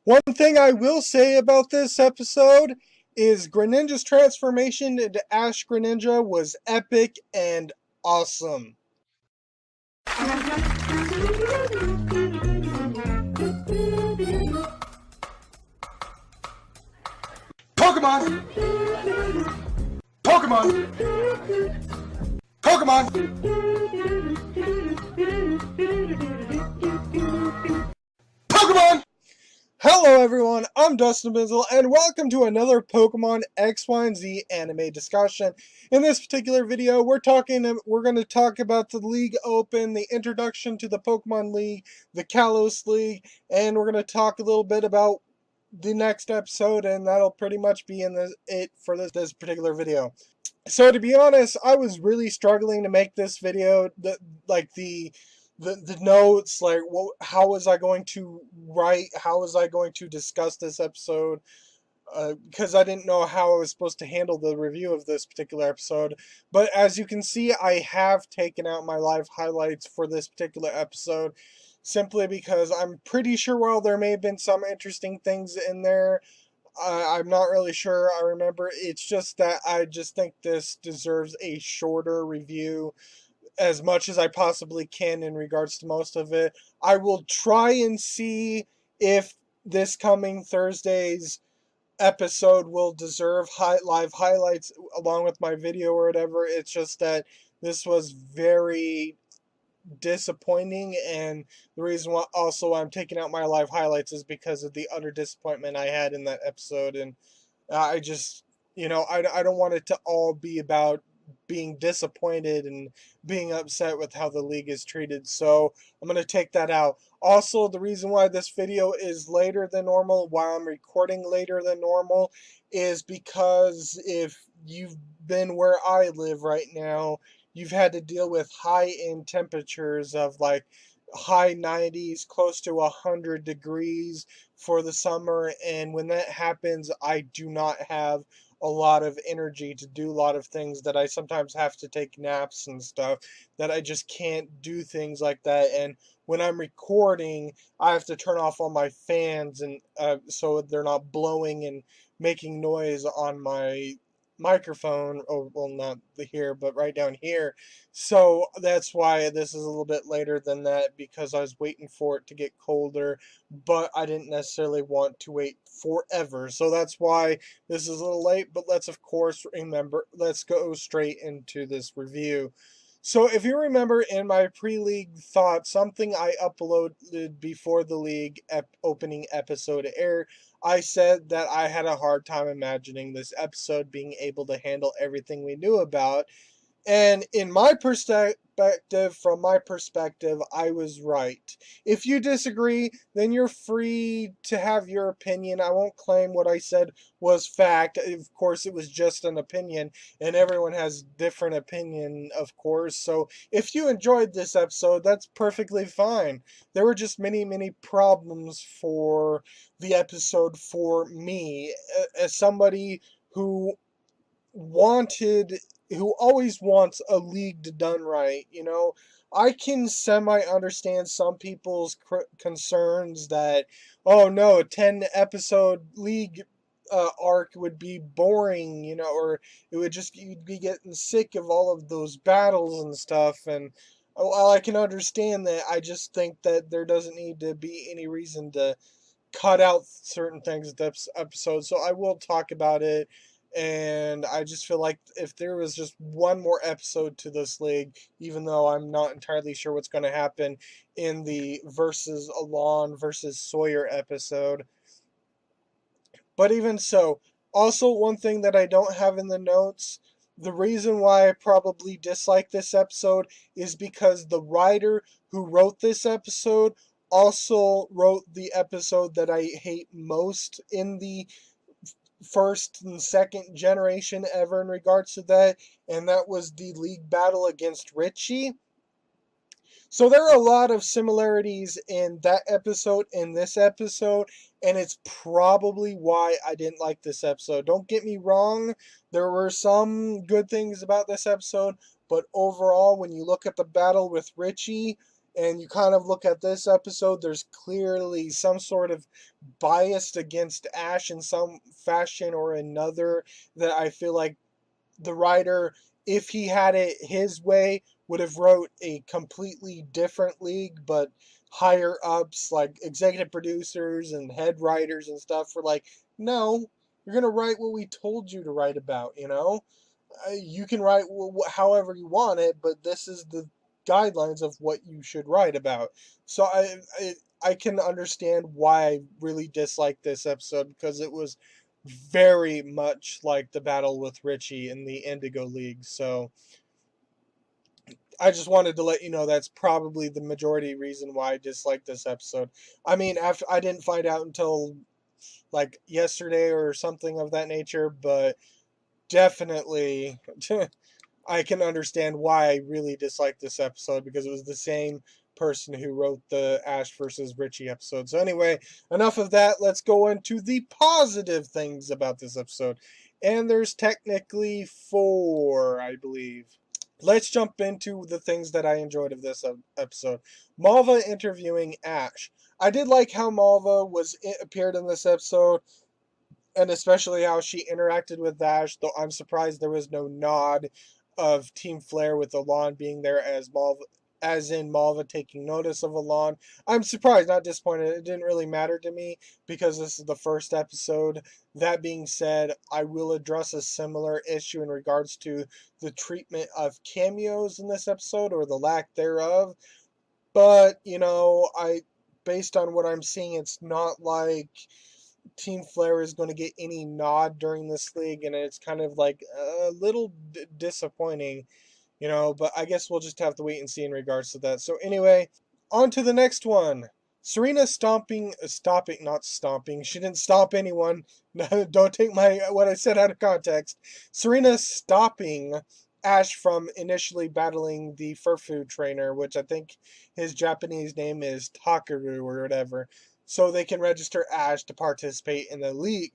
One thing I will say about this episode is Greninja's transformation into Ash-Greninja was epic and awesome. Pokemon! Pokemon! Pokemon! Pokemon! Hello everyone, I'm Dustin Benzel, and welcome to another Pokemon XY&Z anime discussion. In this particular video, we're going to talk about the League Open, the introduction to the Pokemon League, the Kalos League, and we're going to talk a little bit about the next episode, and that'll pretty much be it for this particular video. So to be honest, I was really struggling to make this video. The notes, how was I going to write? How was I going to discuss this episode? Because I didn't know how I was supposed to handle the review of this particular episode. But as you can see, I have taken out my live highlights for this particular episode, simply because I'm pretty sure while there may have been some interesting things in there, I'm not really sure I remember. It's just that I just think this deserves a shorter review as much as I possibly can in regards to most of it. I will try and see if this coming Thursday's episode will deserve live highlights along with my video or whatever. It's just that this was very disappointing, and the reason why also I'm taking out my live highlights is because of the utter disappointment I had in that episode. And I just, I don't want it to all be about being disappointed and being upset with how the league is treated, so I'm going to take that out. Also, the reason why this video is later than normal, why I'm recording later than normal, is because if you've been where I live right now, you've had to deal with high-end temperatures of like high 90s, close to 100 degrees for the summer, and when that happens, I do not have a lot of energy to do a lot of things. That I sometimes have to take naps and stuff, that I just can't do things like that. And when I'm recording, I have to turn off all my fans, and so they're not blowing and making noise on my microphone. Oh, well, not here, but right down here. So that's why this is a little bit later than that, because I was waiting for it to get colder, but I didn't necessarily want to wait forever. So that's why this is a little late, but let's let's go straight into this review. So if you remember in my pre-league thoughts, something I uploaded before the league opening episode aired, I said that I had a hard time imagining this episode being able to handle everything we knew about. And in my perspective, from my perspective, I was right. If you disagree, then you're free to have your opinion. I won't claim what I said was fact. Of course, it was just an opinion, and everyone has different opinion, of course. So if you enjoyed this episode, that's perfectly fine. There were just many, many problems for the episode for me, as somebody who wanted who always wants a league done right. I can semi understand some people's concerns that, oh no, a 10 episode league arc would be boring, or it would just, you'd be getting sick of all of those battles and stuff. And while I can understand that, I just think that there doesn't need to be any reason to cut out certain things in this episode. So I will talk about it, and I just feel like if there was just one more episode to this league, even though I'm not entirely sure what's going to happen in the versus Alon versus Sawyer episode. But even so, also one thing that I don't have in the notes, the reason why I probably dislike this episode is because the writer who wrote this episode also wrote the episode that I hate most in the first and second generation ever in regards to that, and that was the league battle against Richie. So there are a lot of similarities in that episode and this episode, and it's probably why I didn't like this episode. Don't get me wrong, there were some good things about this episode, but overall, when you look at the battle with Richie, And you kind of look at this episode, there's clearly some sort of bias against Ash in some fashion or another that I feel like the writer, if he had it his way, would have wrote a completely different league, but higher ups like executive producers and head writers and stuff were like, no, you're gonna write what we told you to write about. You can write however you want it, but this is the guidelines of what you should write about. So I can understand why I really dislike this episode, because it was very much like the battle with Richie in the Indigo League. So I just wanted to let you know that's probably the majority reason why I dislike this episode. I mean, after I didn't find out until like yesterday or something of that nature, but definitely I can understand why I really dislike this episode, because it was the same person who wrote the Ash versus Richie episode. So anyway, enough of that. Let's go into the positive things about this episode. And there's technically four, I believe. Let's jump into the things that I enjoyed of this episode. Malva interviewing Ash. I did like how Malva appeared in this episode, and especially how she interacted with Ash, though I'm surprised there was no nod of Team Flare with Alon being there as in Malva taking notice of Alon. I'm surprised, not disappointed. It didn't really matter to me because this is the first episode. That being said, I will address a similar issue in regards to the treatment of cameos in this episode, or the lack thereof. But, based on what I'm seeing, it's not like Team Flare is going to get any nod during this league, and it's kind of like a little disappointing, but I guess we'll just have to wait and see in regards to that. So anyway, on to the next one. Serena not stomping. She didn't stomp anyone. Don't take what I said out of context. Serena stopping Ash from initially battling the Furfu trainer, which I think his Japanese name is Takaru or whatever, so they can register Ash to participate in the league.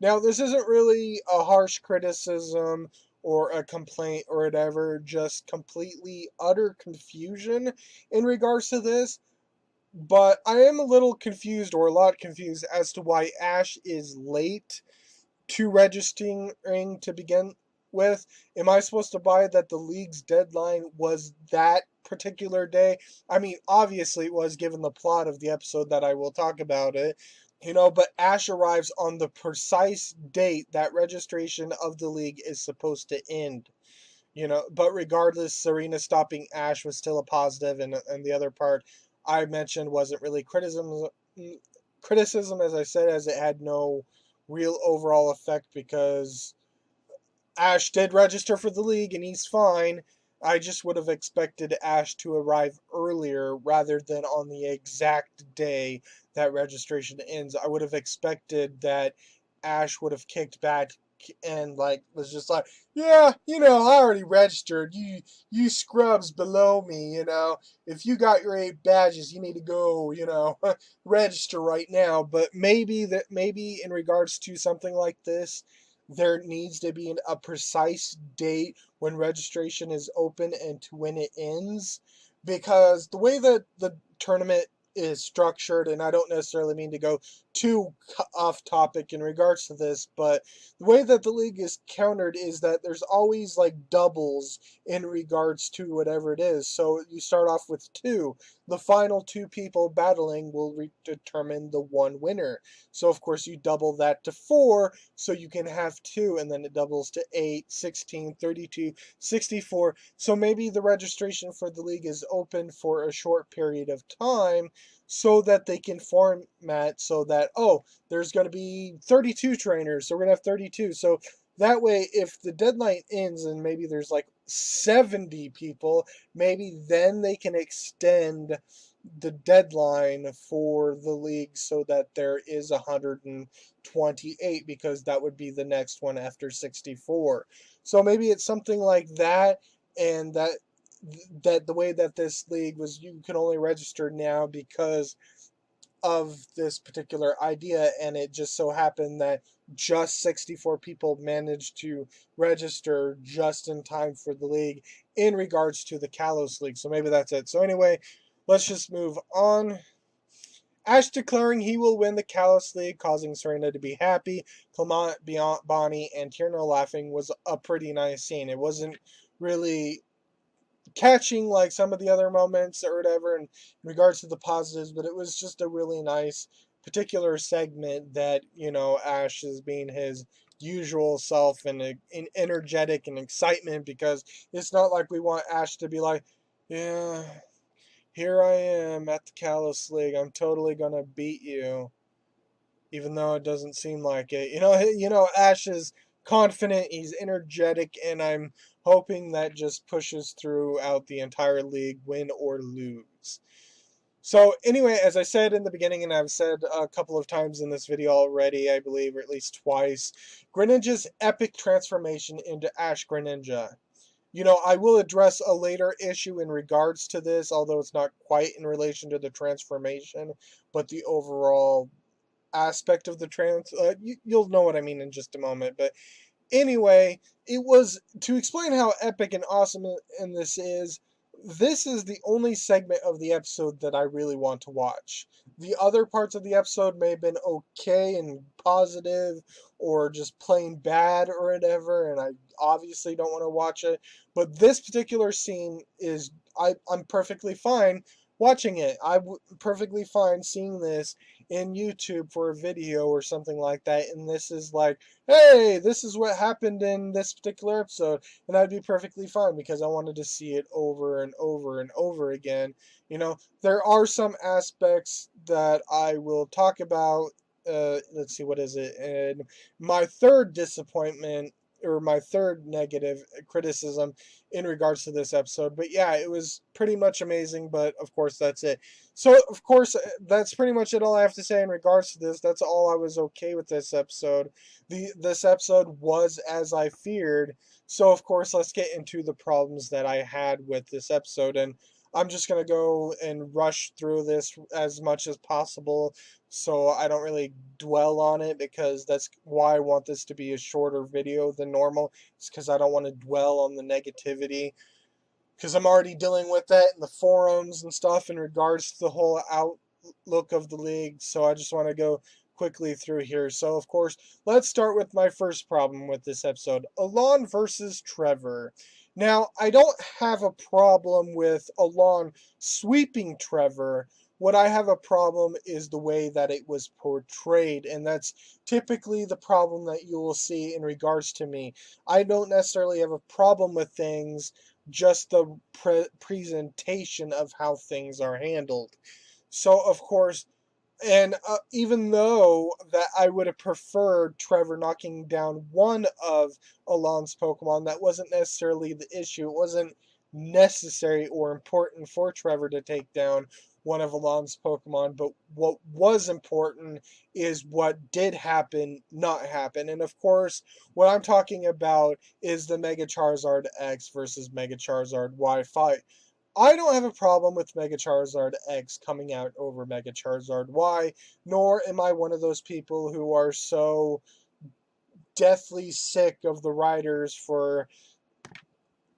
Now, this isn't really a harsh criticism or a complaint or whatever, just completely utter confusion in regards to this. But I am a little confused, or a lot confused, as to why Ash is late to registering to begin with. Am I supposed to buy that the league's deadline was that particular day? I mean, obviously it was, given the plot of the episode that I will talk about it. But Ash arrives on the precise date that registration of the league is supposed to end. But regardless, Serena stopping Ash was still a positive, and the other part I mentioned wasn't really criticism, as I said, as it had no real overall effect, because Ash did register for the league and he's fine. I just would have expected Ash to arrive earlier rather than on the exact day that registration ends. I would have expected that Ash would have kicked back and was just like, yeah, I already registered. You scrubs below me, if you got your 8 badges, you need to go, register right now. But maybe in regards to something like this, there needs to be a precise date when registration is open and to when it ends, because the way that the tournament is structured, and I don't necessarily mean to go too off topic in regards to this, but the way that the league is countered is that there's always like doubles in regards to whatever it is. So you start off with two. The final two people battling will determine the one winner. So of course you double that to 4, so you can have 2, and then it doubles to 8, 16, 32, 64. So maybe the registration for the league is open for a short period of time, so that they can format so that, oh, there's going to be 32 trainers, so we're going to have 32. So that way, if the deadline ends and maybe there's like 70 people, maybe then they can extend the deadline for the league so that there is 128, because that would be the next one after 64. So maybe it's something like that, and that the way that this league was, you can only register now because of this particular idea, and it just so happened that just 64 people managed to register just in time for the league in regards to the Kalos League. So maybe that's it. So anyway, let's just move on. Ash declaring he will win the Kalos League, causing Serena to be happy. Clement, Bonnie, and Tierno laughing was a pretty nice scene. It wasn't really catching like some of the other moments or whatever in regards to the positives, but it was just a really nice particular segment that, Ash is being his usual self and energetic and excitement, because it's not like we want Ash to be like, yeah, here I am at the Kalos League. I'm totally gonna beat you, even though it doesn't seem like it. Ash is confident. He's energetic, and I'm hoping that just pushes throughout the entire league, win or lose. So anyway, as I said in the beginning, and I've said a couple of times in this video already, I believe, or at least twice, Greninja's epic transformation into Ash-Greninja. I will address a later issue in regards to this, although it's not quite in relation to the transformation, but the overall aspect of the you'll know what I mean in just a moment. But anyway, it was to explain how epic and awesome in this is. This is the only segment of the episode that I really want to watch. The other parts of the episode may have been okay and positive, or just plain bad or whatever, and I obviously don't want to watch it. But this particular scene is, I'm perfectly fine watching it. I'm perfectly fine seeing this in YouTube for a video or something like that, and this is like, hey, this is what happened in this particular episode, and I'd be perfectly fine because I wanted to see it over and over and over again. There are some aspects that I will talk about. Let's see, what is it? And my third disappointment, or my third negative criticism in regards to this episode. But yeah, it was pretty much amazing, but of course, that's it. So, of course, that's pretty much it all I have to say in regards to this. That's all I was okay with this episode. This episode was as I feared. So, of course, let's get into the problems that I had with this episode. And I'm just going to go and rush through this as much as possible so I don't really dwell on it, because that's why I want this to be a shorter video than normal. It's because I don't want to dwell on the negativity, because I'm already dealing with that in the forums and stuff in regards to the whole outlook of the league. So I just want to go quickly through here. So, of course, let's start with my first problem with this episode, Alon versus Trevor. Now, I don't have a problem with Alon sweeping Trevor. What I have a problem is the way that it was portrayed, and that's typically the problem that you will see in regards to me. I don't necessarily have a problem with things, just the presentation of how things are handled. So, of course, and even though that I would have preferred Trevor knocking down one of Alon's Pokemon, that wasn't necessarily the issue. It wasn't necessary or important for Trevor to take down one of Alon's Pokemon, but what was important is what did happen, not happen. And of course, what I'm talking about is the Mega Charizard X versus Mega Charizard Y fight. I don't have a problem with Mega Charizard X coming out over Mega Charizard Y, nor am I one of those people who are so deathly sick of the writers for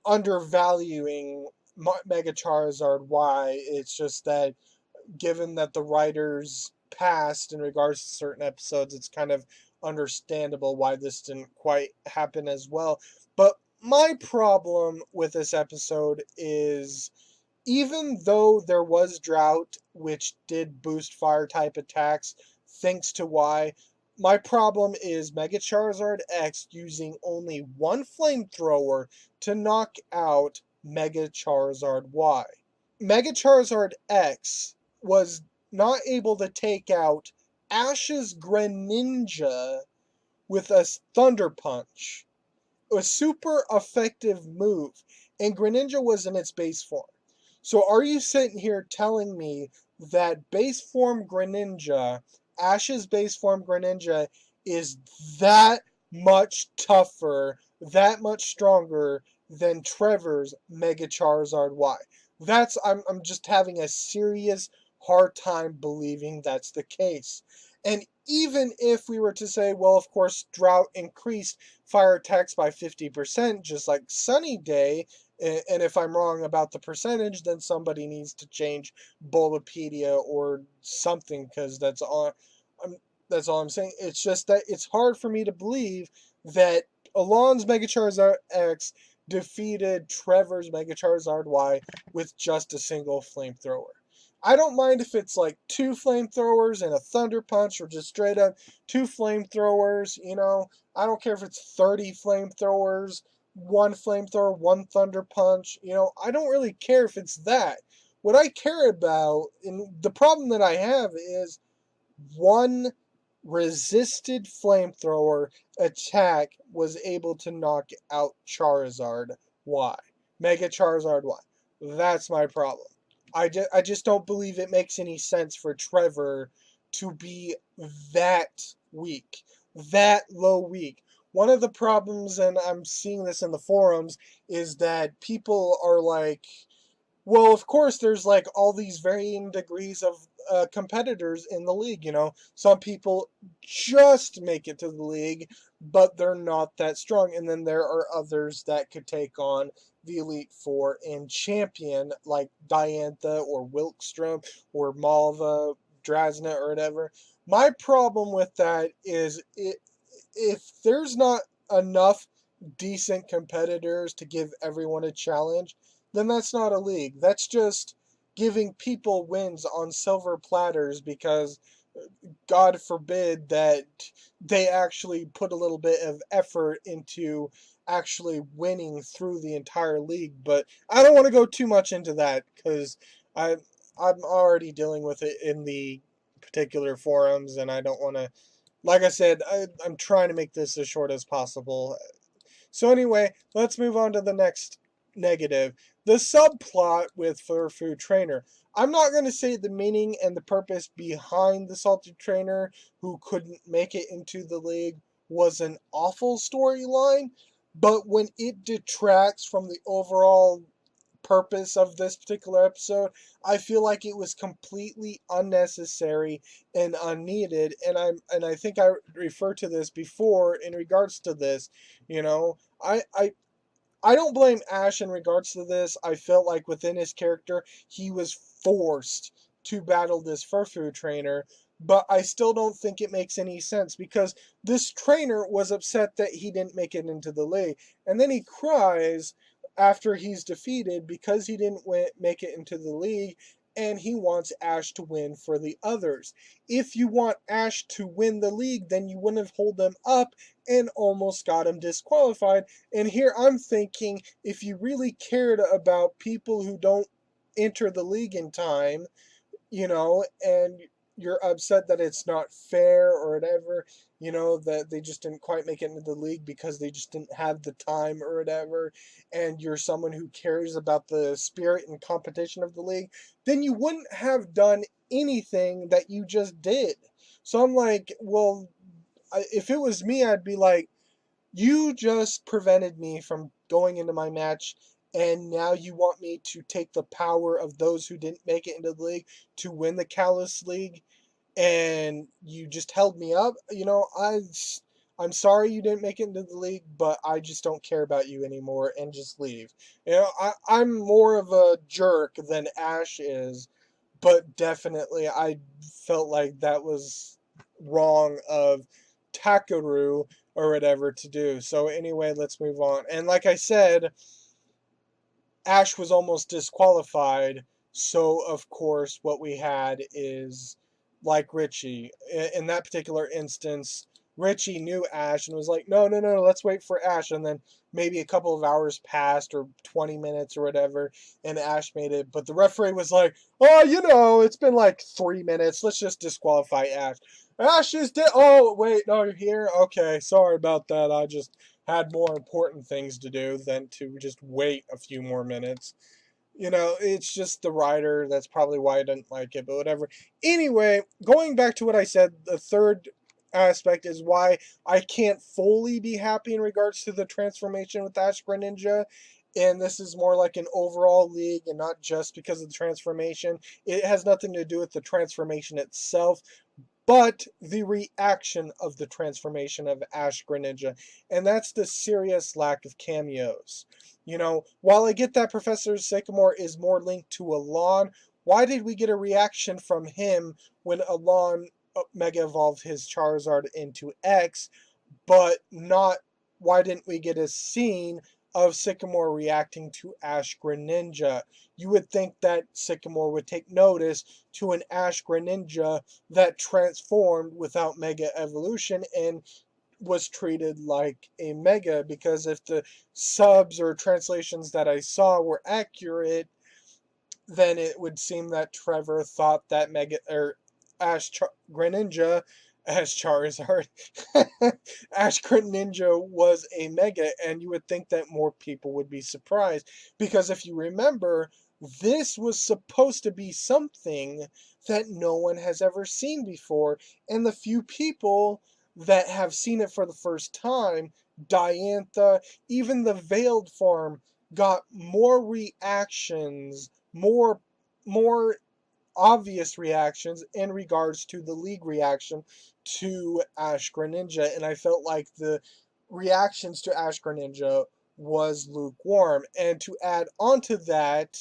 undervaluing Mega Charizard Y. It's just that, given that the writers passed in regards to certain episodes, it's kind of understandable why this didn't quite happen as well. But my problem with this episode is, even though there was drought, which did boost fire type attacks, thanks to Y, my problem is Mega Charizard X using only one flamethrower to knock out Mega Charizard Y. Mega Charizard X was not able to take out Ash's Greninja with a Thunder Punch, a super effective move, and Greninja was in its base form. So are you sitting here telling me that base form Greninja, Ash's base form Greninja, is that much tougher, that much stronger than Trevor's Mega Charizard Y? I'm just having a serious hard time believing that's the case. And even if we were to say, well, of course, drought increased fire attacks by 50%, just like Sunny Day, And if I'm wrong about the percentage, then somebody needs to change Bulbapedia or something, because that's all I'm saying. It's just that it's hard for me to believe that Alon's Mega Charizard X defeated Trevor's Mega Charizard Y with just a single flamethrower. I don't mind if it's like two flamethrowers and a thunder punch, or just straight up two flamethrowers, you know. I don't care if it's 30 flamethrowers, one flamethrower, one thunder punch, you know. I don't really care if it's that. What I care about, and the problem that I have, is one resisted flamethrower attack was able to knock out Charizard Y. Mega Charizard Y. That's my problem. I just don't believe it makes any sense for Trevor to be that weak, that low weak. One of the problems, and I'm seeing this in the forums, is that people are like, well, of course, there's like all these varying degrees of competitors in the league. You know, some people just make it to the league, but they're not that strong. And then there are others that could take on the Elite Four and champion, like Diantha or Wilkstrom or Malva, Drasna, or whatever. My problem with that is if there's not enough decent competitors to give everyone a challenge, then that's not a league. That's just giving people wins on silver platters because God forbid that they actually put a little bit of effort into actually winning through the entire league. But I don't want to go too much into that because I I'm already dealing with it in the particular forums, and I don't want to. Like I said, I'm trying to make this as short as possible. So anyway, let's move on to the next negative. The subplot with Furfu Trainer. I'm not going to say the meaning and the purpose behind the Salted Trainer who couldn't make it into the league was an awful storyline, but when it detracts from the overall purpose of this particular episode, I feel like it was completely unnecessary and unneeded. And I think I referred to this before in regards to this. You know, I don't blame Ash in regards to this. I felt like within his character, he was forced to battle this Furfu trainer, but I still don't think it makes any sense because this trainer was upset that he didn't make it into the league, and then he cries after he's defeated because he didn't make it into the league, and he wants Ash to win for the others. If you want Ash to win the league, then you wouldn't have hold them up and almost got him disqualified. And here I'm thinking, if you really cared about people who don't enter the league in time, you know, and you're upset that it's not fair or whatever, you know, that they just didn't quite make it into the league because they just didn't have the time or whatever, and you're someone who cares about the spirit and competition of the league, then you wouldn't have done anything that you just did. So I'm like, well, if it was me, I'd be like, you just prevented me from going into my match, and now you want me to take the power of those who didn't make it into the league to win the Callus League, and you just held me up. You know, I'm sorry you didn't make it into the league, but I just don't care about you anymore, and just leave. You know, I'm more of a jerk than Ash is, but definitely I felt like that was wrong of Takaru or whatever to do. So anyway, let's move on. And like I said, Ash was almost disqualified. So of course, what we had is like Richie. In that particular instance, Richie knew Ash and was like, no, no, no, let's wait for Ash. And then maybe a couple of hours passed or 20 minutes or whatever, and Ash made it. But the referee was like, oh, you know, it's been like 3 minutes. Let's just disqualify Ash. Ash is dead. Oh, wait, no, you're here? Okay, sorry about that. I just had more important things to do than to just wait a few more minutes. You know, it's just the writer. That's probably why I didn't like it, but whatever. Anyway, going back to what I said, the third aspect is why I can't fully be happy in regards to the transformation with Ash-Greninja. And this is more like an overall league and not just because of the transformation. It has nothing to do with the transformation itself, but the reaction of the transformation of Ash-Greninja, and that's the serious lack of cameos. While I get that Professor Sycamore is more linked to Alon, why did we get a reaction from him when Alon Mega evolved his Charizard into X, but not, why didn't we get a scene of Sycamore reacting to Ash-Greninja? You would think that Sycamore would take notice to an Ash-Greninja that transformed without Mega Evolution and was treated like a Mega, because if the subs or translations that I saw were accurate, then it would seem that Trevor thought that Mega or Greninja, Ash Charizard, Ash Greninja was a Mega, and you would think that more people would be surprised, because if you remember, this was supposed to be something that no one has ever seen before, and the few people that have seen it for the first time, Diantha, even the Veiled form, got more reactions, more obvious reactions in regards to the league reaction to Ash-Greninja, and I felt like the reactions to Ash-Greninja was lukewarm. And to add onto that,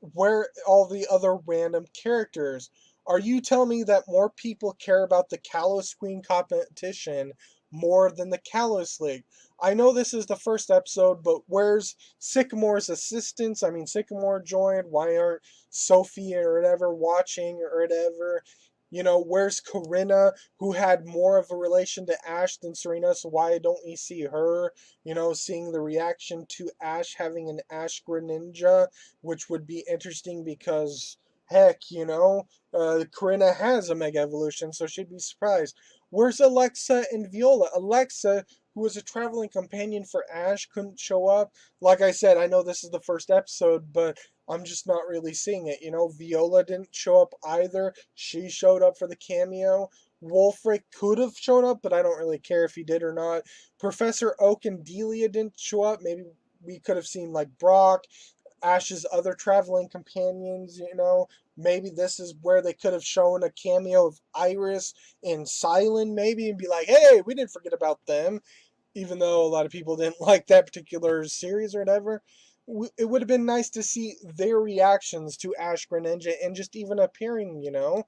where all the other random characters? Are you telling me that more people care about the Kalos Queen competition more than the Kalos League? I know this is the first episode, but where's Sycamore's assistants? I mean, Sycamore joined. Why aren't Sophie or whatever watching or whatever? Where's Corinna, who had more of a relation to Ash than Serena? So why don't we see her? Seeing the reaction to Ash having an Ash-Greninja, which would be interesting because, heck, Corinna has a Mega Evolution, so she'd be surprised. Where's Alexa and Viola? Alexa, who was a traveling companion for Ash, couldn't show up. Like I said, I know this is the first episode, but I'm just not really seeing it. Viola didn't show up either. She showed up for the cameo. Wolfric could have shown up, but I don't really care if he did or not. Professor Oak and Delia didn't show up. Maybe we could have seen like Brock, Ash's other traveling companions, Maybe this is where they could have shown a cameo of Iris and Silent, maybe, and be like, hey, we didn't forget about them, even though a lot of people didn't like that particular series or whatever. It would have been nice to see their reactions to Ash-Greninja and just even appearing, you know,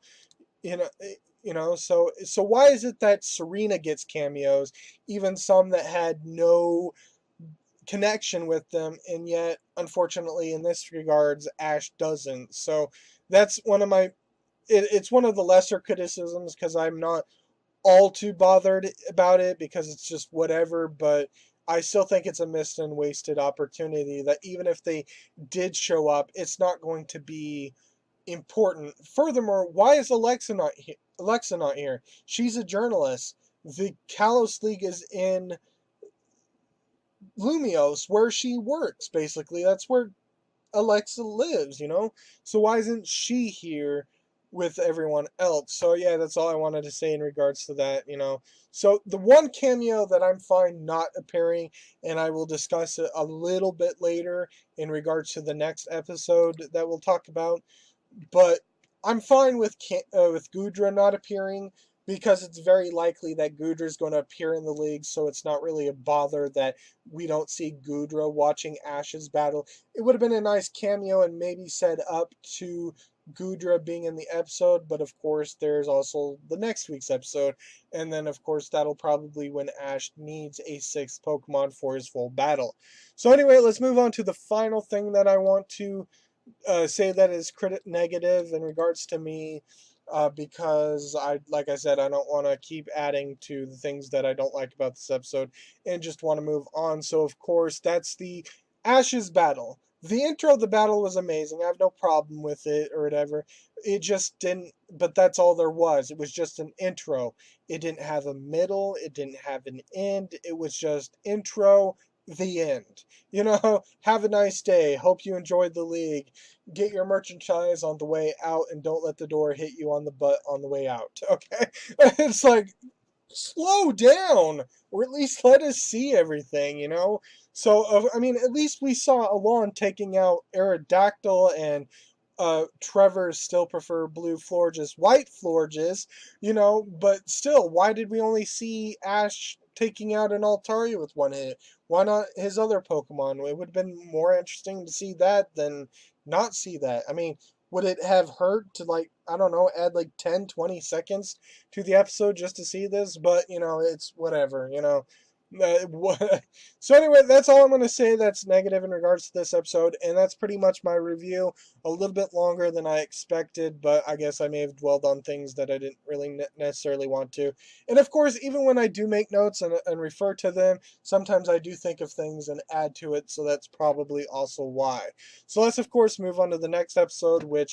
so why is it that Serena gets cameos, even some that had no connection with them, and yet unfortunately in this regards Ash doesn't? So that's one of my it's one of the lesser criticisms, because I'm not all too bothered about it, because it's just whatever, but I still think it's a missed and wasted opportunity that even if they did show up, it's not going to be important. Furthermore, why is Alexa not here? She's a journalist. The Kalos League is in Lumios, where she works, basically. That's where Alexa lives, So why isn't she here with everyone else? So yeah, that's all I wanted to say in regards to that. So the one cameo that I'm fine not appearing, and I will discuss it a little bit later in regards to the next episode that we'll talk about, but I'm fine with Gudra not appearing, because it's very likely that Gudra is going to appear in the league, so it's not really a bother that we don't see Gudra watching Ash's battle. It would have been a nice cameo and maybe set up to Gudra being in the episode, but of course there's also the next week's episode, and then of course that'll probably when Ash needs a sixth Pokemon for his full battle. So anyway, let's move on to the final thing that I want to say that is negative in regards to me, because like I said, I don't want to keep adding to the things that I don't like about this episode, and just want to move on. So of course, that's the Ashes battle. The intro of the battle was amazing. I have no problem with it or whatever. It just didn't, but that's all there was. It was just an intro. It didn't have a middle. It didn't have an end. It was just intro, the end. Have a nice day. Hope you enjoyed the league. Get your merchandise on the way out, and don't let the door hit you on the butt on the way out. Okay? It's like, slow down, or at least let us see everything. So, I mean, at least we saw Alon taking out Aerodactyl and Trevor still prefer blue Florges, white Florges, but still, why did we only see Ash taking out an Altaria with one hit? Why not his other Pokemon? It would have been more interesting to see that than not see that. I mean, would it have hurt to, like, I don't know, add like 10, 20 seconds to the episode just to see this? But, it's whatever. So anyway, that's all I'm going to say that's negative in regards to this episode, and that's pretty much my review. A little bit longer than I expected, but I guess I may have dwelled on things that I didn't really necessarily want to. And of course, even when I do make notes and refer to them, sometimes I do think of things and add to it, so that's probably also why. So let's, of course, move on to the next episode, which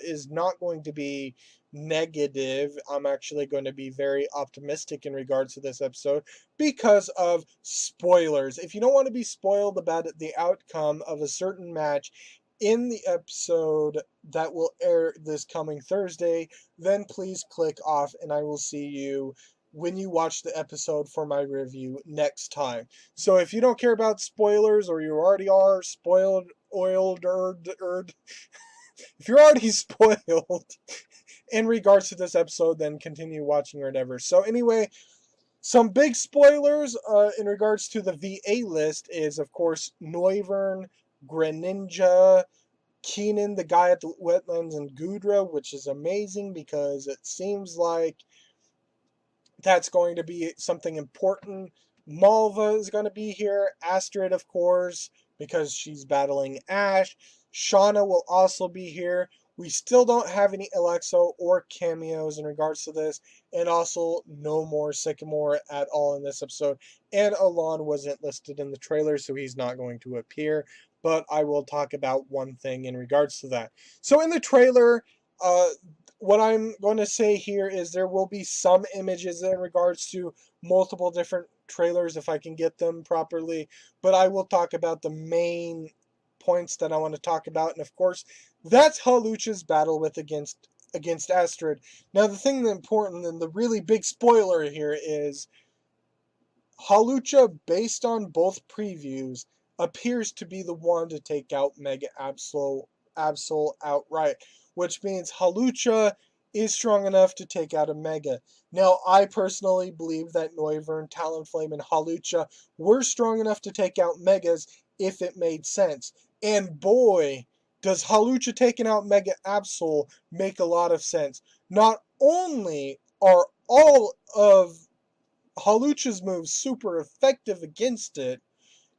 is not going to be negative. I'm actually going to be very optimistic in regards to this episode because of spoilers. If you don't want to be spoiled about the outcome of a certain match in the episode that will air this coming Thursday, then please click off and I will see you when you watch the episode for my review next time. So if you don't care about spoilers, or you already are spoiled, if you're already spoiled in regards to this episode, then continue watching or whatever. So anyway, some big spoilers in regards to the VA list is, of course, Noivern, Greninja, Keenan, the guy at the wetlands, and Gudra, which is amazing because it seems like that's going to be something important. Malva is going to be here. Astrid, of course, because she's battling Ash. Shauna will also be here. We still don't have any Alexo or cameos in regards to this, and also no more Sycamore at all in this episode. And Alon wasn't listed in the trailer, so he's not going to appear. But I will talk about one thing in regards to that. So in the trailer, what I'm going to say here is there will be some images in regards to multiple different trailers if I can get them properly, but I will talk about the main points that I want to talk about, and of course, that's Halucha's battle with against Astrid. Now, the thing that's important and the really big spoiler here is Halucha, based on both previews, appears to be the one to take out Mega Absol outright, which means Halucha is strong enough to take out a Mega. Now, I personally believe that Noivern, Talonflame, and Halucha were strong enough to take out Megas if it made sense. And boy, does Halucha taking out Mega Absol make a lot of sense. Not only are all of Halucha's moves super effective against it,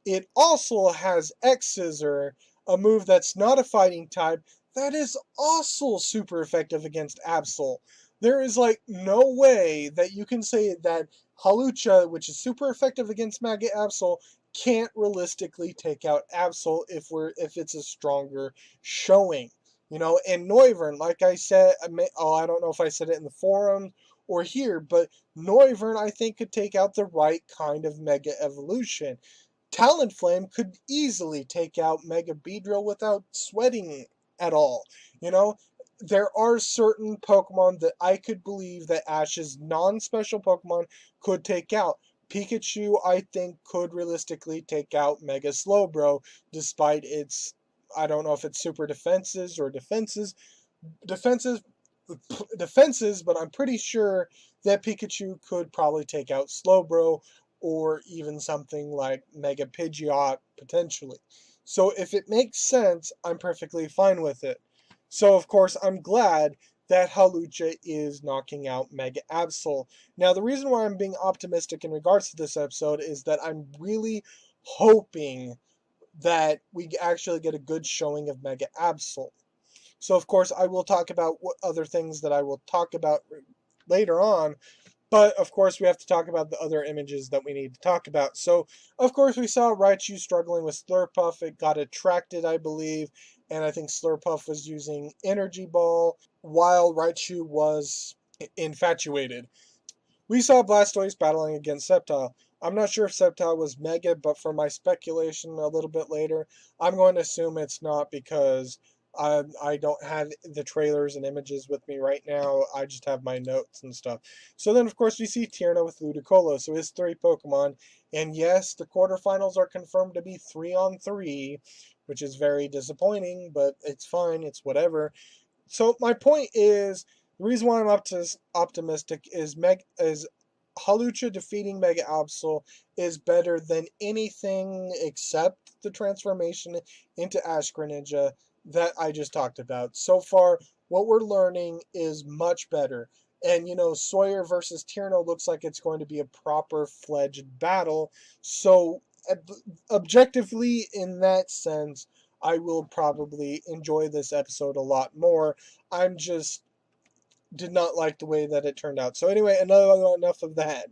it also has X-Scissor, a move that's not a fighting type, that is also super effective against Absol. There is like no way that you can say that Halucha, which is super effective against Mega Absol, can't realistically take out Absol if it's a stronger showing. And Noivern, like I said, I don't know if I said it in the forum or here, but Noivern, I think, could take out the right kind of Mega Evolution. Talonflame could easily take out Mega Beedrill without sweating at all. There are certain Pokemon that I could believe that Ash's non-special Pokemon could take out. Pikachu, I think, could realistically take out Mega Slowbro, despite its, I don't know if it's super defenses or defenses, but I'm pretty sure that Pikachu could probably take out Slowbro, or even something like Mega Pidgeot potentially. So if it makes sense, I'm perfectly fine with it. So of course, I'm glad that Halucha is knocking out Mega Absol. Now, the reason why I'm being optimistic in regards to this episode is that I'm really hoping that we actually get a good showing of Mega Absol. So of course, I will talk about what other things that I will talk about later on, but of course, we have to talk about the other images that we need to talk about. So, of course, we saw Raichu struggling with Slurpuff. It got attracted, I believe, and I think Slurpuff was using Energy Ball while Raichu was infatuated. We saw Blastoise battling against Sceptile. I'm not sure if Sceptile was Mega, but for my speculation a little bit later, I'm going to assume it's not because I don't have the trailers and images with me right now. I just have my notes and stuff. So then, of course, we see Tierna with Ludicolo. So his three Pokemon And yes, the quarterfinals are confirmed to be 3-on-3, which is very disappointing, but it's fine, it's whatever. So my point is, the reason why I'm optimistic is Halucha defeating Mega Absol is better than anything except the transformation into Ash-Greninja that I just talked about. So far, what we're learning is much better. And Sawyer versus Tierno looks like it's going to be a proper fledged battle. So objectively, in that sense, I will probably enjoy this episode a lot more. I'm just did not like the way that it turned out. So anyway, enough of that.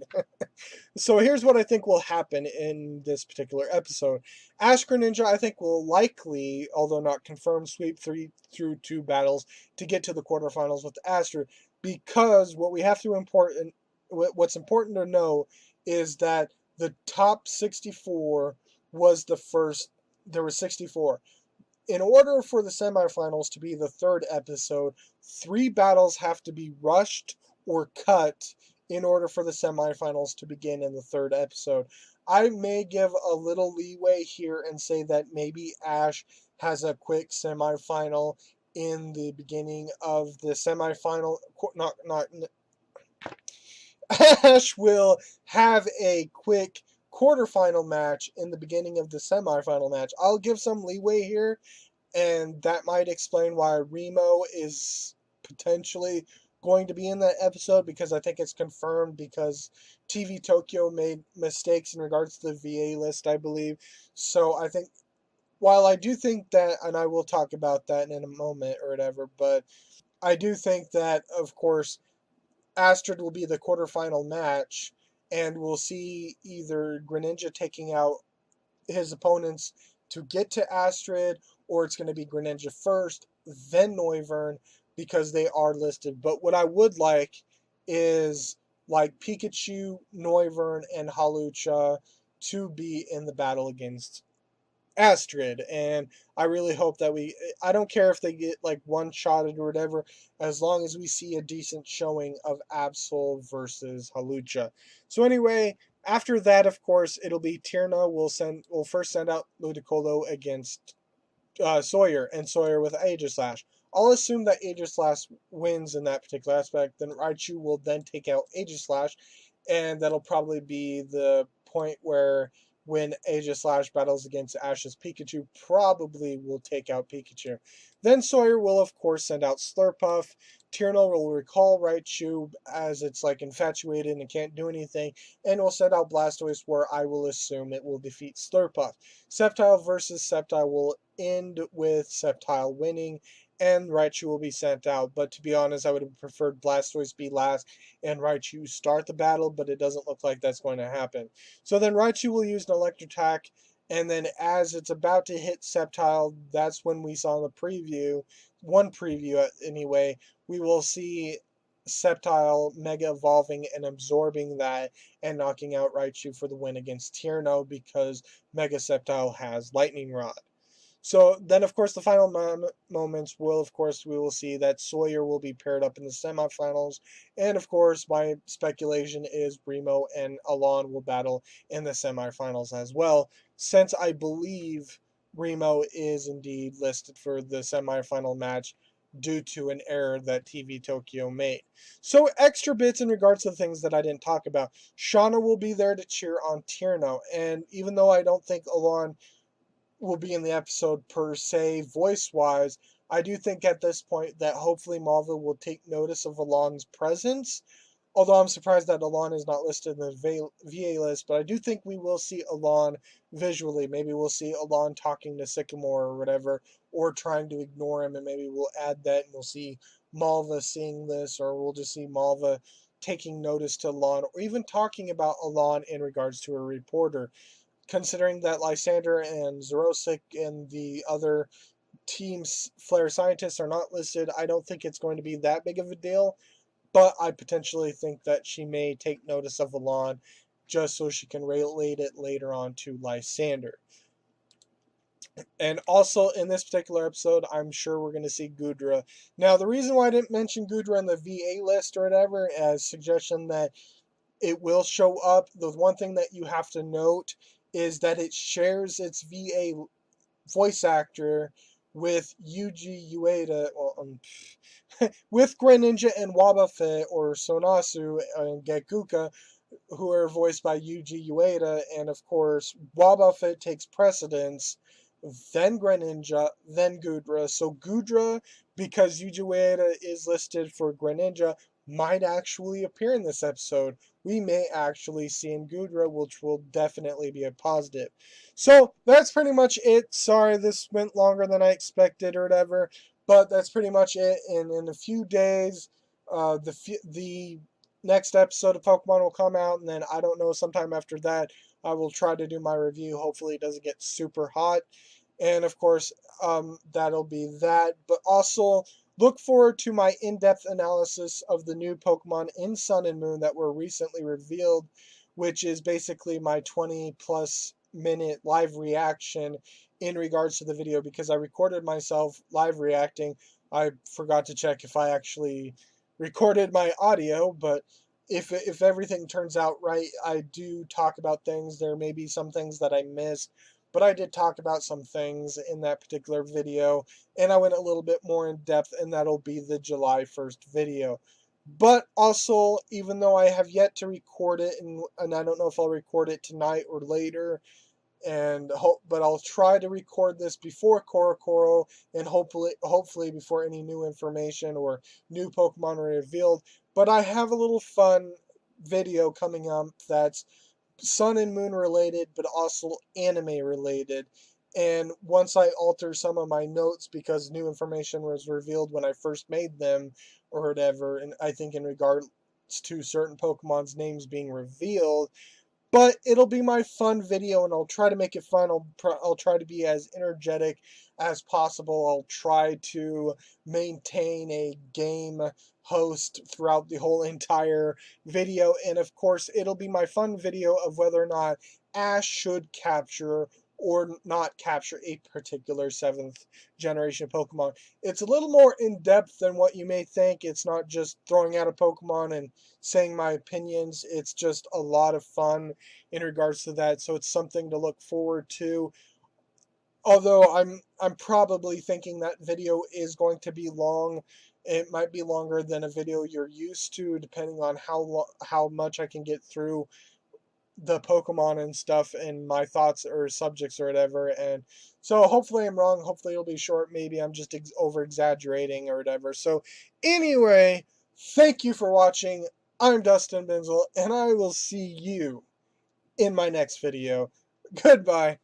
So here's what I think will happen in this particular episode. Ash-Greninja, I think, will likely, although not confirmed, sweep 3 through 2 battles to get to the quarterfinals with Astrid. Because what's important to know is that the top 64 was the first. There were 64. In order for the semifinals to be the third episode, 3 battles have to be rushed or cut in order for the semifinals to begin in the third episode. I may give a little leeway here and say that maybe Ash has a quick semifinal in the beginning of the semifinal. Not Ash will have a quick quarterfinal match in the beginning of the semifinal match. I'll give some leeway here, and that might explain why Remo is potentially going to be in that episode, because I think it's confirmed because TV Tokyo made mistakes in regards to the VA list, I believe. So I think, while I do think that, and I will talk about that in a moment or whatever, but I do think that, of course, Astrid will be the quarterfinal match, and we'll see either Greninja taking out his opponents to get to Astrid, or it's going to be Greninja first, then Noivern, because they are listed. But what I would like is like Pikachu, Noivern, and Halucha to be in the battle against Astrid, and I really hope that I don't care if they get like one-shotted or whatever, as long as we see a decent showing of Absol versus Halucha. So anyway, after that, of course, it'll be Tierna. We'll first send out Ludicolo against Sawyer, and Sawyer with Aegislash. I'll assume that Aegislash wins in that particular aspect. Then Raichu will then take out Aegislash, and that'll probably be the point where, when Aegislash battles against Ash's Pikachu, probably will take out Pikachu. Then Sawyer will, of course, send out Slurpuff. Tierno will recall Raichu as it's like infatuated and can't do anything, and will send out Blastoise, where I will assume it will defeat Slurpuff. Sceptile versus Sceptile will end with Sceptile winning, and Raichu will be sent out. But to be honest, I would have preferred Blastoise be last and Raichu start the battle, but it doesn't look like that's going to happen. So then Raichu will use an Electric Attack, and then as it's about to hit Sceptile, that's when we saw in the preview, one preview anyway, we will see Sceptile Mega Evolving and absorbing that and knocking out Raichu for the win against Tierno, because Mega Sceptile has Lightning Rod. So then, of course, the final moments will, of course, we will see that Sawyer will be paired up in the semifinals. And, of course, my speculation is Remo and Alon will battle in the semifinals as well, since I believe Remo is indeed listed for the semifinal match due to an error that TV Tokyo made. So, extra bits in regards to the things that I didn't talk about. Shauna will be there to cheer on Tierno, and even though I don't think Alon will be in the episode per se, voice wise, I do think at this point that hopefully Malva will take notice of Alon's presence. Although I'm surprised that Alon is not listed in the VA list, but I do think we will see Alon visually. Maybe we'll see Alon talking to Sycamore or whatever, or trying to ignore him, and maybe we'll add that and we'll see Malva seeing this, or we'll just see Malva taking notice to Alon, or even talking about Alon in regards to a reporter. Considering that Lysander and Xerosic and the other team's Flare Scientists are not listed, I don't think it's going to be that big of a deal. But I potentially think that she may take notice of Alon just so she can relate it later on to Lysander. And also in this particular episode, I'm sure we're going to see Goodra. Now, the reason why I didn't mention Goodra in the VA list or whatever as suggestion that it will show up. The one thing that you have to note is that it shares its VA voice actor with Yuji Ueda, well, with Greninja and Wobbuffet or Sonasu and Gekuka, who are voiced by Yuji Ueda, and of course, Wobbuffet takes precedence, then Greninja, then Gudra. So Gudra, because Yuji Ueda is listed for Greninja, might actually appear in this episode. We may actually see in Gudra, which will definitely be a positive. So that's pretty much it. Sorry this went longer than I expected or whatever, but that's pretty much it. And in a few days, the next episode of Pokemon will come out, and then I don't know, sometime after that, I will try to do my review. Hopefully, it doesn't get super hot. And of course, that'll be that. But also, look forward to my in depth analysis of the new Pokemon in Sun and Moon that were recently revealed, which is basically my 20 plus minute live reaction in regards to the video because I recorded myself live reacting. I forgot to check if I actually recorded my audio, but if everything turns out right, I do talk about things. There may be some things that I missed, but I did talk about some things in that particular video, and I went a little bit more in depth, and that'll be the July 1st video. But also, even though I have yet to record it, and I don't know if I'll record it tonight or later, but I'll try to record this before Korokoro and hopefully before any new information or new Pokemon are revealed. But I have a little fun video coming up that's Sun and Moon related, but also anime related. And once I alter some of my notes because new information was revealed when I first made them or whatever, and I think in regards to certain Pokemon's names being revealed, but it'll be my fun video and I'll try to make it fun. I'll try to be as energetic as possible. I'll try to maintain a game host throughout the whole entire video, and of course it'll be my fun video of whether or not Ash should capture or not capture a particular 7th generation Pokemon. It's a little more in depth than what you may think. It's not just throwing out a Pokemon and saying my opinions. It's just a lot of fun in regards to that. So it's something to look forward to. Although I'm probably thinking that video is going to be long. It might be longer than a video you're used to, depending on how much I can get through the Pokemon and stuff and my thoughts or subjects or whatever. And so hopefully I'm wrong. Hopefully it'll be short. Maybe I'm just over exaggerating or whatever. So anyway, thank you for watching. I'm Dustin Benzel, and I will see you in my next video. Goodbye.